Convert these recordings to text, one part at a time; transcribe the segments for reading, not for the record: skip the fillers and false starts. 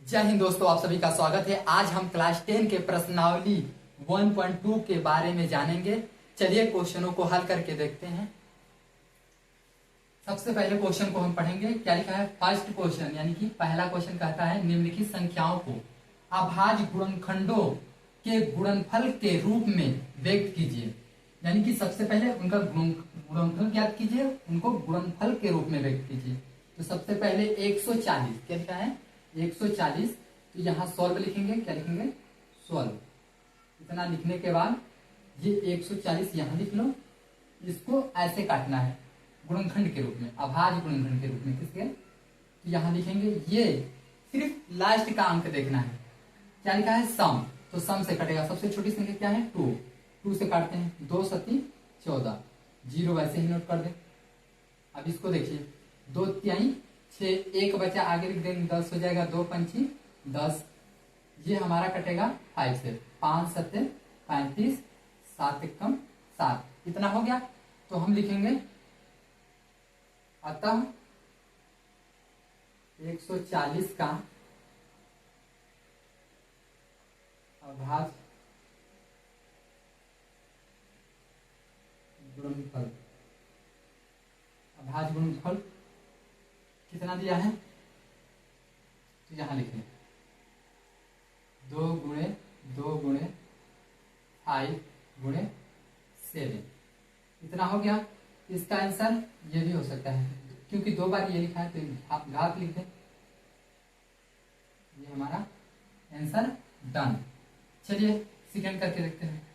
जय हिंद दोस्तों, आप सभी का स्वागत है। आज हम क्लास 10 के प्रश्नावली 1.2 के बारे में जानेंगे। चलिए क्वेश्चनों को हल करके देखते हैं। सबसे पहले क्वेश्चन को हम पढ़ेंगे। क्या लिखा है? फर्स्ट क्वेश्चन यानी कि पहला क्वेश्चन कहता है निम्नलिखित संख्याओं को अभाज्य गुणनखंडों के गुणनफल के रूप में व्यक्त कीजिए। यानी कि सबसे पहले उनका गुणनफल ज्ञात कीजिए, उनको गुणनफल के रूप में व्यक्त कीजिए। तो सबसे पहले 140 क्या लिखा है? 140। तो यहाँ सॉल्व लिखेंगे। क्या लिखेंगे? सॉल्व। इतना लिखने के बाद ये 140 यहाँ लिख लो। इसको ऐसे काटना है गुणनखंड के रूप में, अभाज्य गुणनखंड के रूप में। किसके? तो यहाँ लिखेंगे। ये सिर्फ लास्ट का अंक देखना है। क्या लिखा है? सम। तो सम से कटेगा। सबसे छोटी संख्या क्या है? 2। 2 से काटते हैं। 2 सती 14। 0 वैसे ही नोट कर दे। अब इसको देखिए। 2 तिहाई 6, एक बचा आगे लिख देंगे, 10 हो जाएगा। 2 पंची 10। ये हमारा कटेगा 5 से। 5 सत्ते 35, 7 एकम 7। इतना हो गया। तो हम लिखेंगे अतः 140 का अभाज्य गुणनफल। अभाज्य गुणनफल कितना दिया है? तो यहां लिखें 2 गुणे 2 गुणे 5 गुणे 7। इतना हो गया। इसका आंसर ये भी हो सकता है, क्योंकि 2 बार ये लिखा है तो आप घात लिख दें। ये हमारा आंसर डन। चलिए सेकंड करके देखते हैं।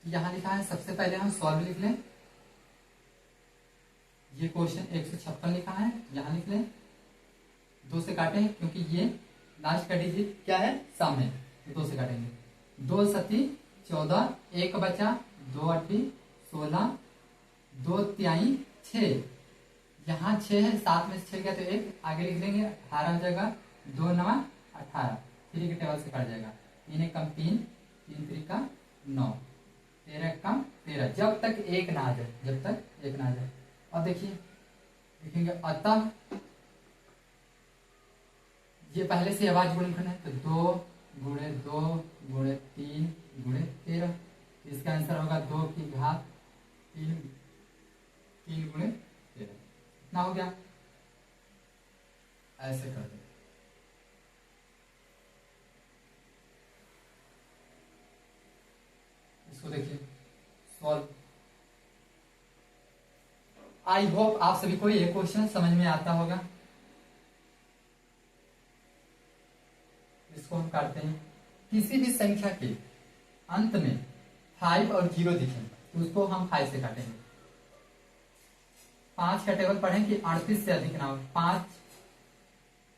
यहां लिखा है, सबसे पहले हम सॉल्व लिख लें। ये क्वेश्चन 156 लिखा है, यहां लिख लें। 2 से काटें क्योंकि ये लास्ट का डिजिट क्या है? सम है, तो 2 से काटेंगे। 2 सती 14, एक बचा। 2 अठी 16, 2 तिहाई 6। यहाँ 6 है, 7 में से 6 गया तो 1 आगे लिख देंगे। 18 हो जाएगा। 2 9 18। 3 के टेबल से कट जाएगा। 3 एकम 3, 3 त्रिका 9, 13 एकम 13। जब तक 1 ना आ जाए, जब तक 1 ना आ जाए। और देखिए लिखेंगे अतः, ये पहले से अभाज्य गुणनखंड है, तो 2 गुणे 2 गुणे 3 गुणे 13। इसका आंसर होगा 2 की घात 3, 3 गुणे 13। इतना हो गया। ऐसे कर दे। इसको देखिए सॉल्व। आई होप आप सभी को ये क्वेश्चन समझ में आता होगा। इसको हम काटते हैं। किसी भी संख्या के अंत में 5 और 0 दिखे तो उसको हम 5 से काटेंगे। 5 का टेबल पढ़ें कि 38 से अधिक ना हो।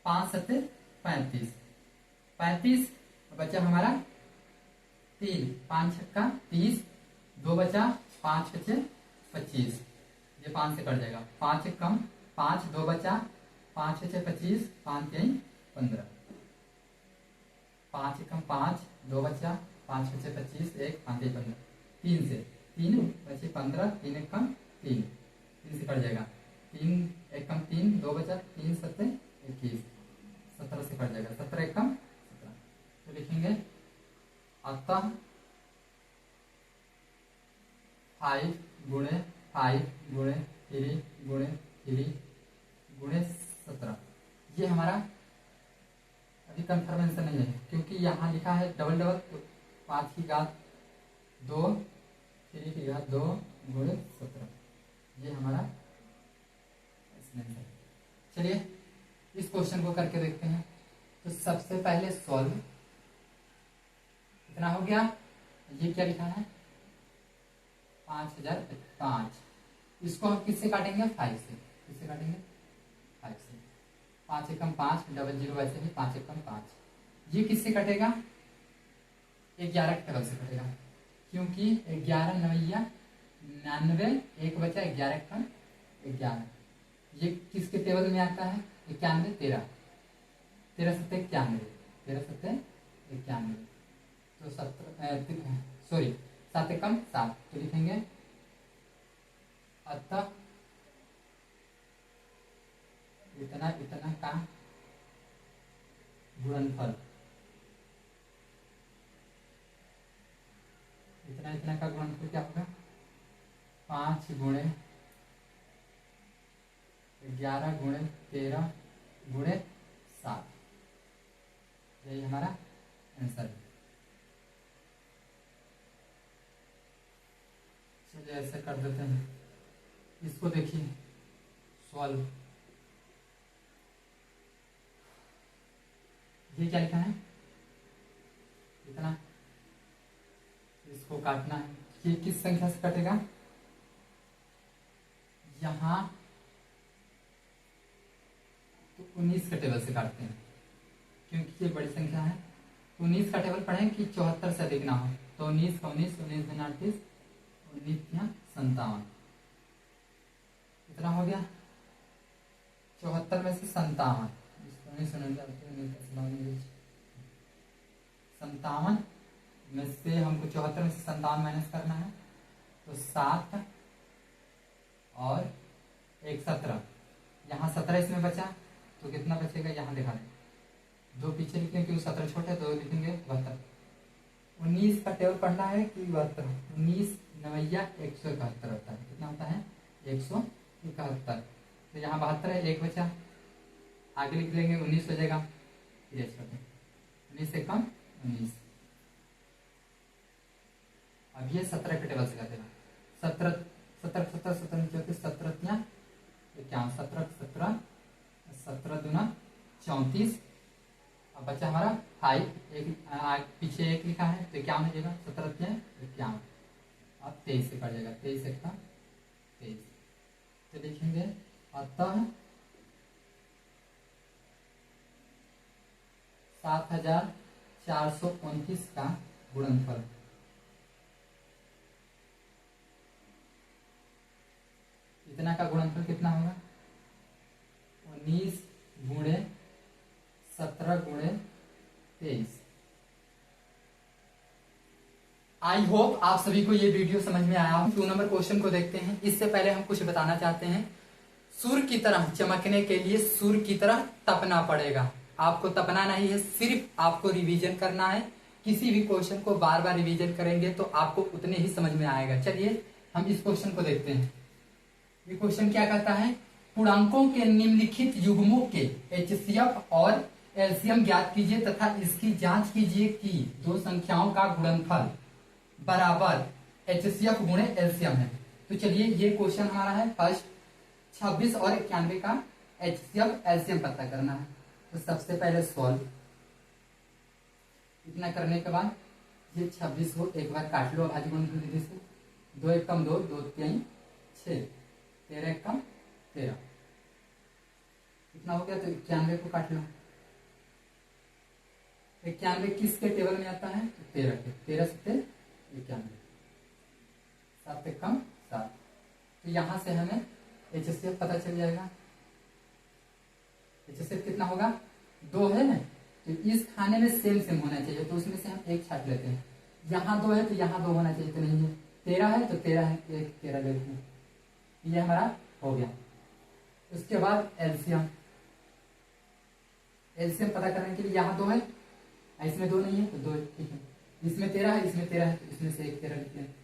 5 सत्ते 35, 35 बचा हमारा 3, 5 छक्का 30, 2 बचा, 5 बचे 25। ये 5 से कट जाएगा। 5 कम 5, 2 बचा, 5 बचे 25, 5 तिहाई 15। 5 कम 5, 2 बचा, 5 बचे 25, 1 5 तिहाई 15। 3 से 3 बचे 15, 3 कम 3, 3 से कट जाएगा। 3 1 कम 3, 2 बचा, 3 सत्ते 21, 17 से कट जाएगा। 17 1 कम 17। तो लिखेंगे अतः 5 गुणे 5 गुणे 3 गुणे 3 गुणे 17। ये हमारा अभी कंफर्म आंसर नहीं है, क्योंकि यहाँ लिखा है डबल डबल। तो 5 की घात 2, 3 की घात 2 गुणे 17। ये हमारा आंसर है। चलिए इस क्वेश्चन को करके देखते हैं। तो सबसे पहले सॉल्व। इतना हो गया। ये क्या लिखा है? 5005। इसको हम किससे काटेंगे? 5 से। किससे काटेंगे? 5 से। 5 एकम 5, डबल 0 वैसे भी 5 एकम 5। ये किससे कटेगा? 11 के टेबल से कटेगा, क्योंकि 11 नवैया 99, 1 बचा 11 एकम 11। ये किसके टेबल में आता है? 91 13, 13 सत्ते 91, 13 सत्ते 91। तो 7 एकम 7। तो लिखेंगे अतः इतना इतना का गुणनफल, इतना इतना का गुणनफल क्या होगा, 5 गुणे 11 गुणे 13 गुणे 7, यही हमारा आंसर है। चलिए ऐसे कर देते हैं, इसको देखिए सॉल्व। ये क्या लिखा है, इतना, इसको काटना है। ये किस संख्या से कटेगा, यहां तो 19 के टेबल से काटते हैं क्योंकि ये बड़ी संख्या है। 19 का टेबल पढ़ें कि 74 से अधिक ना हो, तो 19 का 19, 19 दूना 38, 19 या 57, इतना हो गया। 74 में से 57, 57 में से हमको 74 में से 57 माइनस करना है, तो 7 और 1 17, यहाँ 17 इसमें बचा, तो कितना बचेगा यहाँ दिखा दें, 2 पीछे लिखेंगे क्योंकि 17 छोटे, 2 लिखेंगे 72। 19 का टेबल पढ़ना है कि 72, 19 9 171 होता है, कितना होता है 171, तो यहाँ 72 है, 1 बचा, आगे लिख लेंगे 19 हो जाएगा, 19 से कम 19। अब ये 17 के टेबल से कर देगा, 17 17 17 17 34 17 51, 17 17 17 दूना 34, अब बचा हमारा 5, एक पीछे 1 लिखा है तो 51 हो जाएगा, 17 51, अब 23 से कट जाएगा, 23 1 23, तो लिखेंगे अतः 7429 का गुणनफल, इतना का गुणनफल कितना होगा, 19 गुणे 17 गुणे 23। आई होप आप सभी को ये वीडियो समझ में आया हो। 2 नंबर क्वेश्चन को देखते हैं। इससे पहले हम कुछ बताना चाहते हैं। सूर्य की तरह चमकने के लिए सूर्य की तरह तपना पड़ेगा। आपको तपना नहीं है, सिर्फ आपको रिवीजन करना है। किसी भी क्वेश्चन को बार बार रिवीजन करेंगे तो आपको उतने ही समझ में आएगा। चलिए हम इस क्वेश्चन को देखते हैं। ये क्वेश्चन क्या कहता है, पूर्णांकों के निम्नलिखित युग्मों के एचसीएफ और एलसीएम ज्ञात कीजिए तथा इसकी जांच कीजिए कि 2 संख्याओं का गुणनफल बराबर एचसीएफ गुणे एलसीएम है। तो चलिए ये क्वेश्चन हमारा है फर्स्ट, 26 और 91 का एचसीएफ एलसीएम पता करना है। तो सबसे पहले सॉल्व, इतना करने के बाद ये 26 को एक बार काट लो अभाज्य गुणनफल विधि से, 2 1 कम 2, 2 3 6, 13 1 कम 13, इतना हो गया। तो 91 को काट लो, 91 किसके टेबल में आता है, तो 13 के, 13 से 91, 7 1 कम 7, तो यहां से हमें एचसीएफ पता चल जाएगा। एचसीएफ कितना होगा, 2 है ना, तो इस खाने में सेम सेम होना चाहिए, तो उसमें से हम 1 छाट लेते हैं। यहाँ 2 है तो यहाँ 2 होना चाहिए, तो नहीं है। 13 है तो 13 है, 1 13 ले लेते हैं, ये हमारा हो गया। उसके बाद एलसीएम, एलसीएम पता करने के लिए यहाँ 2 है, इसमें 2 नहीं है तो 2, ठीक है। इसमें 13 है, इसमें 13 है, तो इसमें से 1 13 लिखते हैं।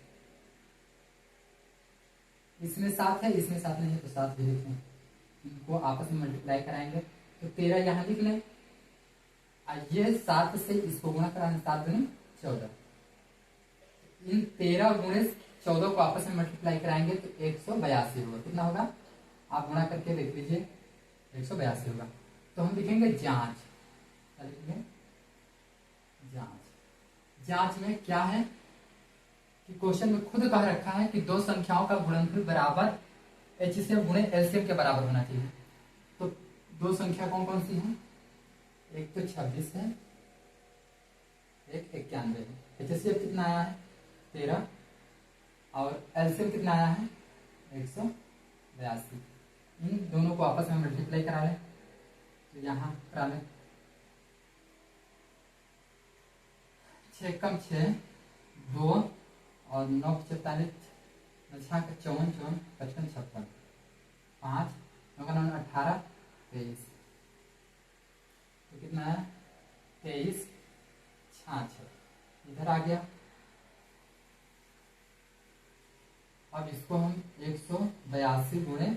इसमें 7 है, इसमें 7 नहीं है तो 7 भी लिखते हैं। इनको आपस में मल्टीप्लाई कराएंगे तो 13 यहाँ लिख लें, ये 7 से इसको गुणा कराएंगे, 7 दूनी 14, इन 13 गुणे 14 को आपस में मल्टीप्लाई कराएंगे तो 182 होगा। कितना होगा, आप गुणा करके देख लीजिए, 182 होगा। तो हम लिखेंगे जांच, क्या लिखेंगे, जांच। जांच में क्या है कि क्वेश्चन में खुद कह रखा है कि 2 संख्याओं का गुणनफल बराबर एचसीएफ गुणे एलसीएम के बराबर होना चाहिए। तो 2 संख्या कौन कौन सी हैं, एक तो 26 है, एक 91 है। एचसीएफ कितना आया है, 13, और एलसीएम कितना आया है, 182। इन दोनों को आपस में मल्टीप्लाई करा लें, तो यहाँ करा लें, 6 कम 6 2 और 9 44, 6 का 54 54 55 56, 5 9 का 9 18 23, तो कितना है 23 66 इधर आ गया। अब इसको हम 182 गुणे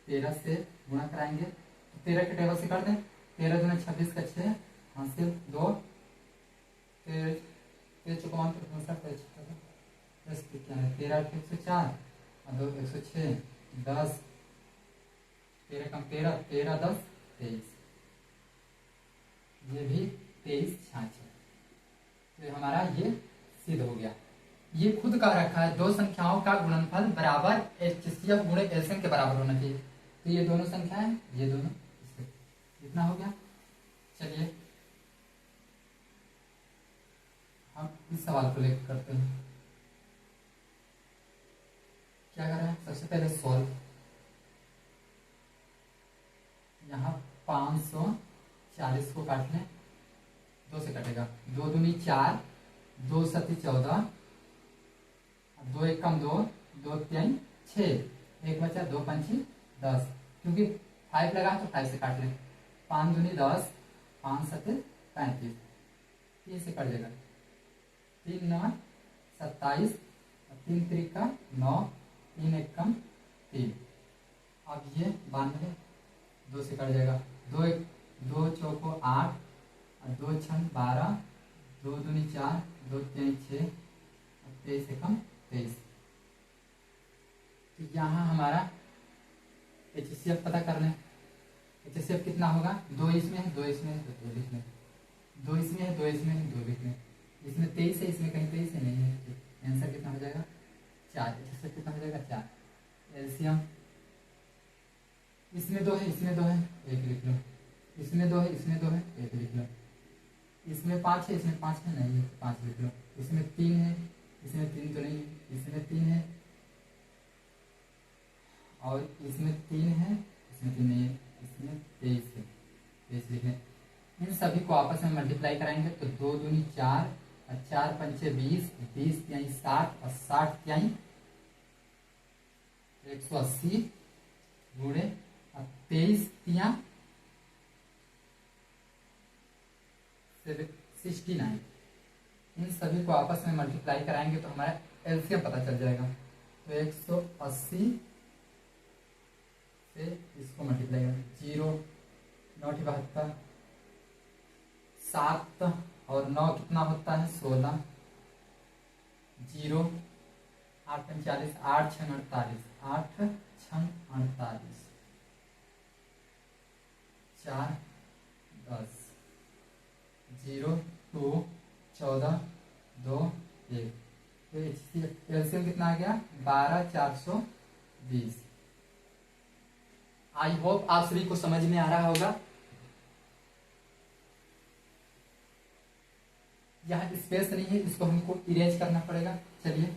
13 से गुणा कराएंगे। तो 13 के टेबल से कर दें। 13 दूनी 26 का 6 हासिल 2 13 और 2 106 10 13 कम 13 13 10 23 ये भी 23 66। तो हमारा ये सिद्ध हो गया। ये खुद का रखा है दो संख्याओं का गुणनफल बराबर HCF गुणे LCM के बराबर होना चाहिए। तो ये दोनों संख्या है, ये दोनों इतना हो गया। चलिए हम इस सवाल को लेकर करते हैं। क्या कर रहे हैं, सबसे पहले सॉल्व। यहाँ 540 को काट लें, 2 से कटेगा। 2 दूनी 4 2 सती 14 2 एक कम 2 2 3 6 एक बचा 2 पंची 10 क्योंकि 5 लगा तो 5 से काट लें। 5 दूनी 10 5 सते 35 3 से कट जाएगा। 3 9 27 3 त्रिका 9 3 एक कम 3। अब ये 92 2 से कट जाएगा। 2 चौको 8 और 2 छन 12 2 दूनी 4 2 3 6 23 एकम 23। तो यहाँ हमारा HCF पता कर लें। HCF कितना होगा, 2 इसमें है 2 इसमें है 2 इसमें, 2 इसमें है 2 इसमें है 2 इसमें, इसमें 23 है इसमें कहीं 23 है नहीं है। तो आंसर कितना हो जाएगा 4। HCF कितना हो जाएगा 4। एलसीएम इसमें 2 है इसमें 2 है 1 लिख लो, इसमें 2 है इसमें 2 है 1 लिख लो, इसमें 5 है इसमें 5 है नहीं है 5 लिख लो, इसमें 3 है इसमें 3 तो नहीं है, इसमें 3 है और इसमें 3 है इसमें 3 नहीं है, इसमें 23 है 23 लिखें। इन सभी को आपस में मल्टीप्लाई कराएंगे तो 2 दूनी 4 और 4 पंचे 20 20 त्याई 60 और 60 त्याई 180 गुणे 23 तिया 69। इन सभी को आपस में मल्टीप्लाई कराएंगे तो हमारा एलसीएम पता चल जाएगा। तो 180 से इसको मल्टीप्लाई करें 0 9 72 7 और 9 कितना होता है 16 0 8 45 8 6 48 8 6 48 4 10 0 2 14 2 1। तो एलसीएम कितना आ गया 12 420। आई होप आप सभी को समझ में आ रहा होगा। यहाँ स्पेस नहीं है, इसको हमको इरेज करना पड़ेगा। चलिए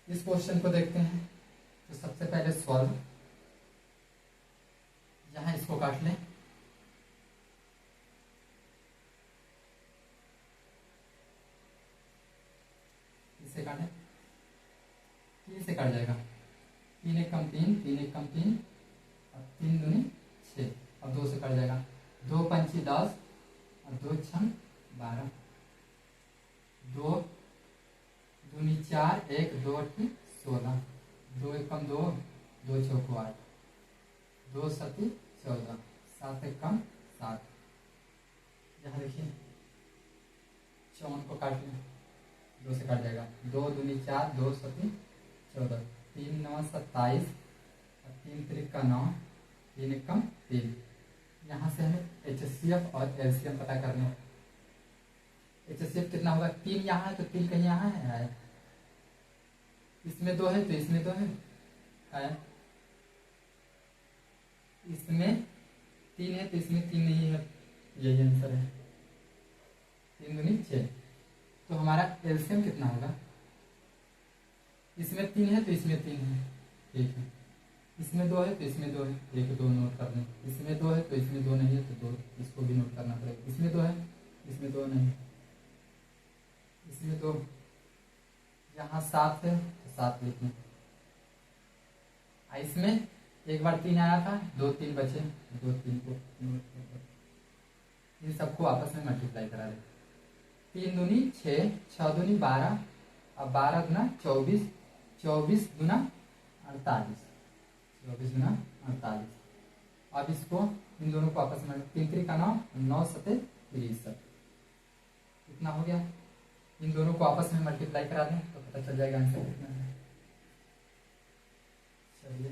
इस क्वेश्चन को देखते हैं। तो सबसे पहले सॉल्व, यहाँ इसको काट लें, इसे काटें 3 से काट जाएगा। 3 एक कम 3 3 एक कम 3 और 3 दूनी 6 और 2 से कट जाएगा। 2 पंची 10 और 2 छम 12 2 दूनी 4 1 2 8 16 2 एक कम 2 2 चौको 8 2 सती 14 7 एक कम 7। यहाँ देखिए 54 को काट लें, 2 से काट जाएगा। 2 दूनी 4 2 सती 14 3 9 27 और 3 त्रिका 9 3 एक कम 3। यहाँ से हमें HCF और LCM पता करना है। HCF कितना होगा 3 यहाँ है तो 3 कहीं यहाँ है, इसमें 2 है तो इसमें 2 है, इसमें 3 है तो इसमें 3 नहीं है, यही आंसर है। 3 दूनी 6। तो हमारा एलसीएम कितना होगा, इसमें 3 है तो इसमें 3 है, ठीक है, इसमें 2 है तो इसमें 2 है, 1 2 नोट कर लें, इसमें 2 है तो इसमें 2 नहीं है तो 2, इसको भी नोट करना पड़ेगा। इसमें 2 है इसमें 2 नहीं, इसमें 2, यहाँ 7 है तो 7 लिख लें। इसमें एक बार 3 आया था, 2 3 बचे, 2 3 को इन सबको आपस में मल्टीप्लाई करा दे। 3 दूनी 6, 6 दूनी 12, अब 12 गुना 24, 24 गुना 48, 24 गुना 48। अब इसको इन दोनों को आपस में 3 3 का 9, 9 सते 63, कितना हो गया। इन दोनों को आपस में मल्टीप्लाई करा दें तो पता चल जाएगा आंसर कितना है। चलिए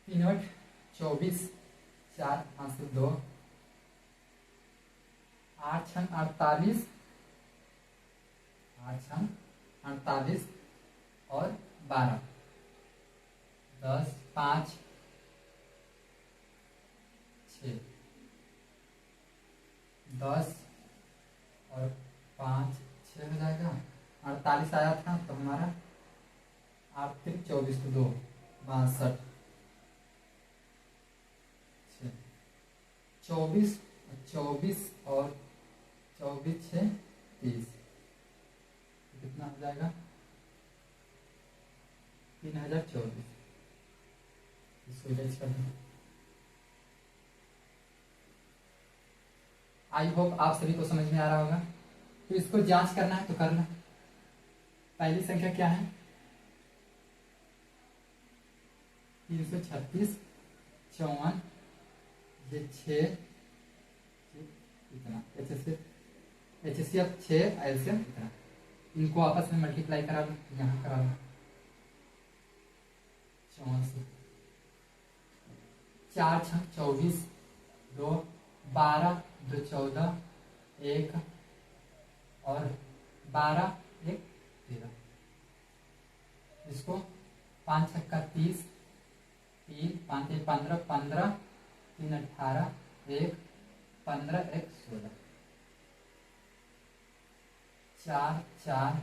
3 8 24, 4 5 से 2, 8 6 48, 8 6 48 और 12, 10 5 6, 10 और 5 6 हो जाएगा। 48 आया था तो हमारा 8 3 24 को 2 62, 24 24 और 24 6 30, कितना हो जाएगा 3024। इसको इरेज कर दें। आई होप आप सभी को समझ में आ रहा होगा। तो इसको जांच करना है तो करना। पहली संख्या क्या है 336, 54, ये 6, इतना HCF 6, LCM इतना। इनको आपस में मल्टीप्लाई करा लो, यहाँ करा लो 84, 4 6 24, 2 12, 2 14, 1 और 12 1 13। इसको 5 6 का 30, 3 5 1 15, 15 3 18, 1 15 1 16, 4 4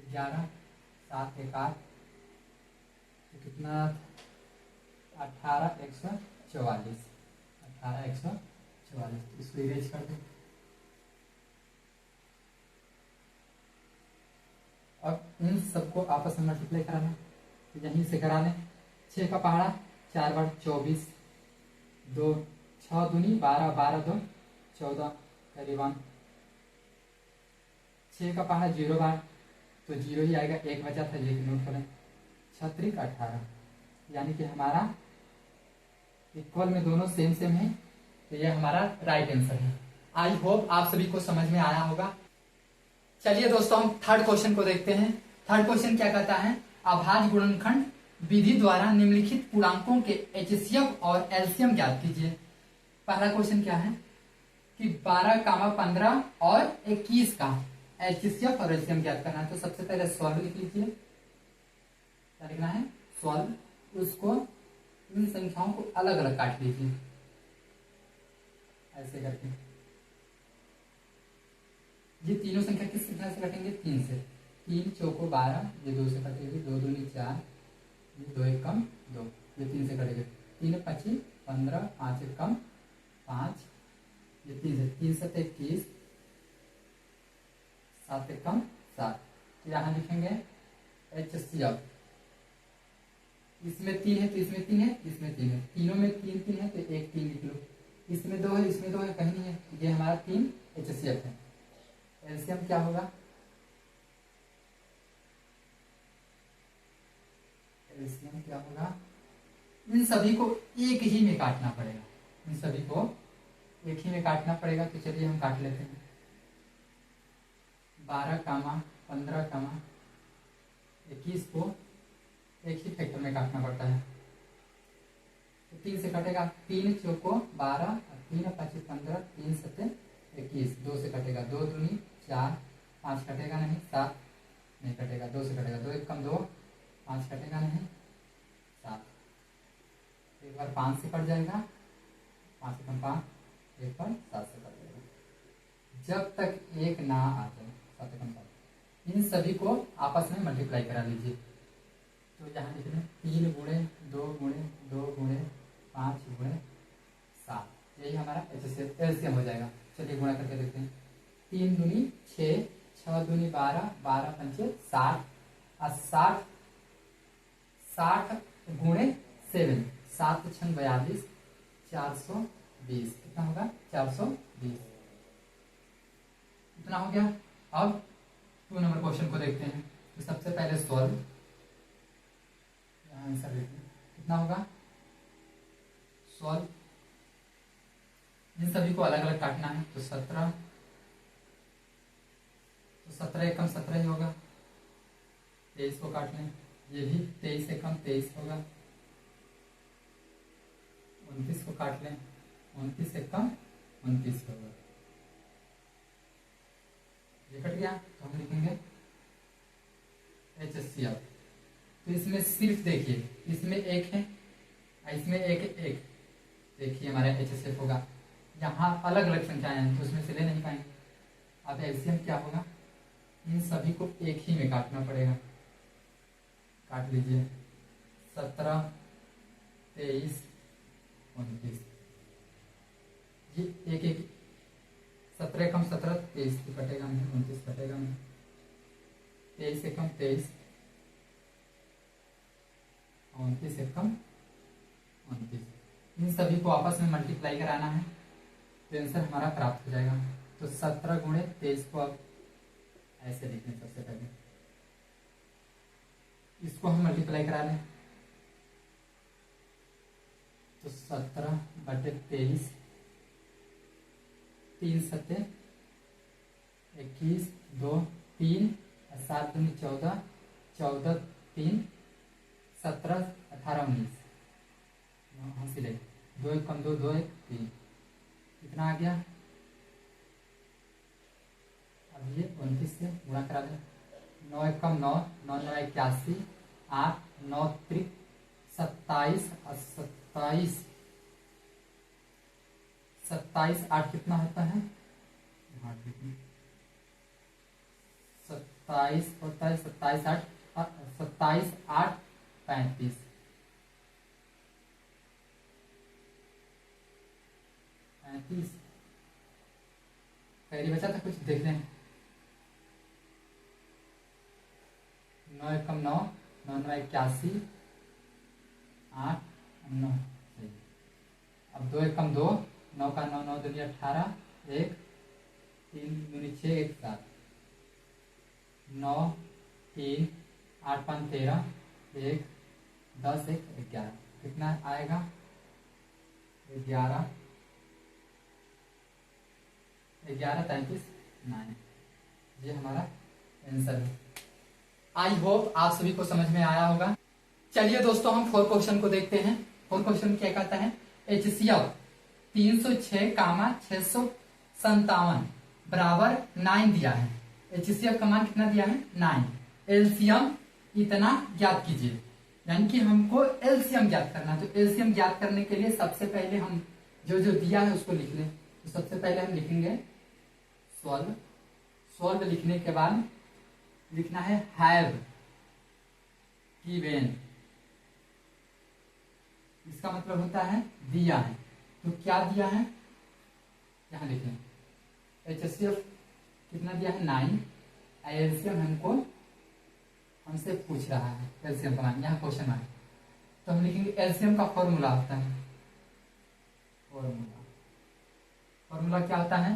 11, 7 1 8, तो कितना 18 144, 18 144। इसको इरेज कर दो। अब इन सबको आपस में मल्टीप्लाई कराना, तो यहीं से करा लें। 6 का पहाड़ा 4 बार 24, 2 6 दूनी 12, 12 2 14 करीबन। 6 का पहाड़ा 0 बार तो 0 ही आएगा, 1 बचा था, ये नोट करें। 6 3 18, यानी कि हमारा इक्वल में दोनों सेम सेम है, तो ये हमारा राइट आंसर है। आई होप आप सभी को समझ में आया होगा। चलिए दोस्तों हम थर्ड क्वेश्चन को देखते हैं। थर्ड क्वेश्चन क्या कहता है, अभाज्य गुणनखंड विधि द्वारा निम्नलिखित पूर्णांकों के HCF और LCM ज्ञात कीजिए। पहला क्वेश्चन क्या है कि 12, 15 और 21 का HCF और LCM ज्ञात करना है। तो सबसे पहले सॉल्व लिख लीजिए, क्या लिखना है सॉल्व। उसको इन संख्याओं को अलग अलग काट लीजिए ऐसे करके। ये तीनों संख्या किस संख्या से कटेंगे 3 से। 3 चौको 12, ये 2 से कटेगी, 2 दूनी 4, ये 2 1 कम 2, ये 3 से कटेंगे। 3 25 15, 5 1 कम 5, ये 3 से 3 7 21, 7 1 कम 7। तो यहाँ लिखेंगे HCF। इसमें 3 है तो इसमें 3 है, इसमें 3 है, तीनों में 3 3 है तो 1 3 लिख लो। इसमें 2 है, इसमें 2 है, कहीं नहीं है, ये हमारा 3 HCF है। LCM क्या होगा, LCM क्या होगा, इन सभी को एक ही में काटना पड़ेगा, इन सभी को एक ही में काटना पड़ेगा। तो चलिए हम काट लेते हैं। 12 कामा 15 कामा 21 को एक ही फैक्टर में काटना पड़ता है। तो 3 से कटेगा, 3 चौको 12, 3 25 15, 3 7 21, 2 से कटेगा, 2 दूनी 4, 5 कटेगा नहीं, 7 नहीं कटेगा, 2 से कटेगा, 2 1 कम 2, 5 कटेगा नहीं, 7। एक बार 5 से कट जाएगा, 5 से कम 5, एक बार 7 से कट जाएगा, जब तक 1 ना आ जाए, 7 से कम 7। इन सभी को आपस में मल्टीप्लाई करा लीजिए। तो यहाँ लिख लें 3 गुणे 2 गुणे 2 गुणे 5 गुणे 7, यही हमारा LCM हो जाएगा। चलिए गुणा करके देखते हैं। 3 दूनी 6, 6 दूनी 12, 12 पंचे 60 और 60 60 गुणे 7, 7 छंग 42, 420। कितना होगा? 420। इतना हो गया। अब 2 नंबर क्वेश्चन को देखते हैं। तो सबसे पहले सॉल्व, आंसर देखते हैं कितना होगा। सॉल्व, इन सभी को अलग अलग काटना है। तो 17, तो 17 एकम 17 ही होगा। 23 को काट लें, ये भी 23 एकम 23 होगा। 29 को काट लें, 29 एकम 29 होगा। ये कट गया तो हम लिखेंगे HCF। तो इसमें सिर्फ देखिए, इसमें एक है, इसमें एक देखिए हमारा HCF होगा। यहाँ अलग अलग संख्याएं हैं तो उसमें से ले नहीं पाएंगे। अब LCM क्या होगा? इन सभी को एक ही में काटना पड़ेगा। काट लीजिए, 17, 23, 29। ये एक 17 एकम 17, 23 तो कटेगा नहीं, 29 कटेगा नहीं। 23 एकम 23, 29 एकम 29। इन सभी को आपस में मल्टीप्लाई कराना है तो आंसर हमारा प्राप्त हो जाएगा। तो 17 गुणे 23 को अब ऐसे लिखें। सबसे पहले इसको हम मल्टीप्लाई करा लें। तो 17 बटे 23, 3 सत्ते 21, 2 3, 7 दूनी 14, 14 3 17, 18 19। हासिल है 2 एकम 2, 2 1 3। कितना आ गया? अब ये 29 से गुणा करा दें। 9 एकम 9, 9 9 81, 8 9 त्रिक 27 और 27, 27 8 कितना होता है? 27 होता है 27 8, 27 8 35। 35 पहले बचा था कुछ, देख लें। 9 एकम 9, 9 9 81, 8 9। अब 2 एकम 2, 9 का 9 9 दूनी 18, 1 3 दूनी 6 1 7, 9 3 8 5 13, 1 10 1 11। कितना आएगा? 11 11 33 9। ये हमारा आंसर है। आई होप आप सभी को समझ में आया होगा। चलिए दोस्तों, हम 4 क्वेश्चन को देखते हैं। 4 क्वेश्चन क्या कहता है? HCF 306, 657 बराबर 9 दिया है। HCF का मान कितना दिया है? 9। LCM इतना ज्ञात कीजिए, यानी कि हमको LCM ज्ञात करना है। तो LCM ज्ञात करने के लिए सबसे पहले हम जो जो दिया है उसको लिख लें। तो सबसे पहले हम लिखेंगे सॉल्व। सॉल्व लिखने के बाद लिखना है हैव गिवन। इसका मतलब होता है दिया है। तो क्या दिया है? यहां लिखें HCF कितना दिया है? 9। LCM हमसे पूछ रहा है LCM का मान, यहाँ क्वेश्चन मार्क। तो हम लिखेंगे LCM का फॉर्मूला होता है, फॉर्मूला क्या होता है?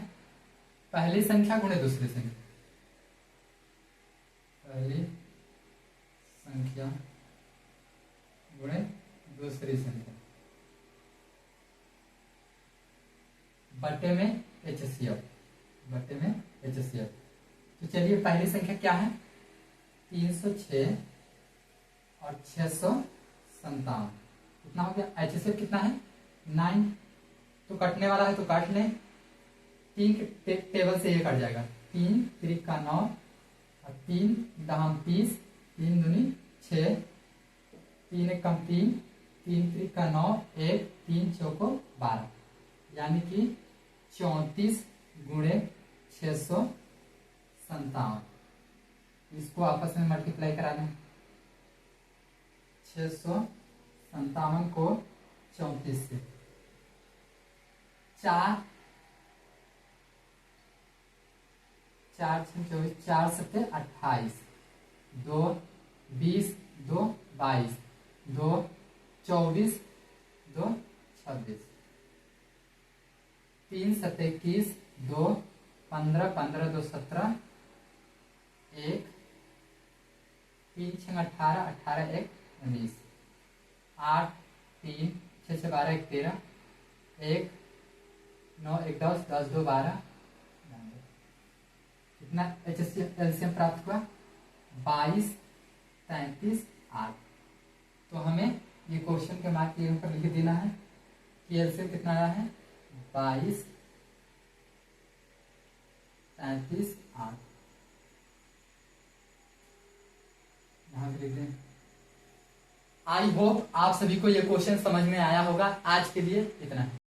पहली संख्या गुणे दूसरी संख्या, पहली संख्या गुणे दूसरी संख्या बटे में HCF, बटे में HCF। तो चलिए पहली संख्या क्या है? 306 और 657। कितना हो गया? HCF कितना है? 9। तो कटने वाला है तो काट लें। 3 के टेबल से ये कट जाएगा। 3 3 का 9 और 3 दहम 30, 3 दूनी 6, 3 एक कम 3, 3 3 का 9, 1 3 चौको 12, यानी कि 34 गुणे 657। इसको आपस में मल्टीप्लाई करा लें। 657 को 34 से 4 4 6 24, 4 7 28, 2 20, 2 22, 2 24, 2 26, 3 7 21, 2 15, 15 2 17, 1 3 6 18, 18 1 19, 8 3 6 6 12 1 13, 1 9 1 10, 10 2 12, कितना एलसीएम प्राप्त हुआ? 22 33 8। तो हमें ये क्वेश्चन के मार्क के ऊपर लिख देना है कि एलसीएम कितना आया है? 22 33 8। यहाँ पे लिख दें। आई होप आप सभी को ये क्वेश्चन समझ में आया होगा। आज के लिए इतना है।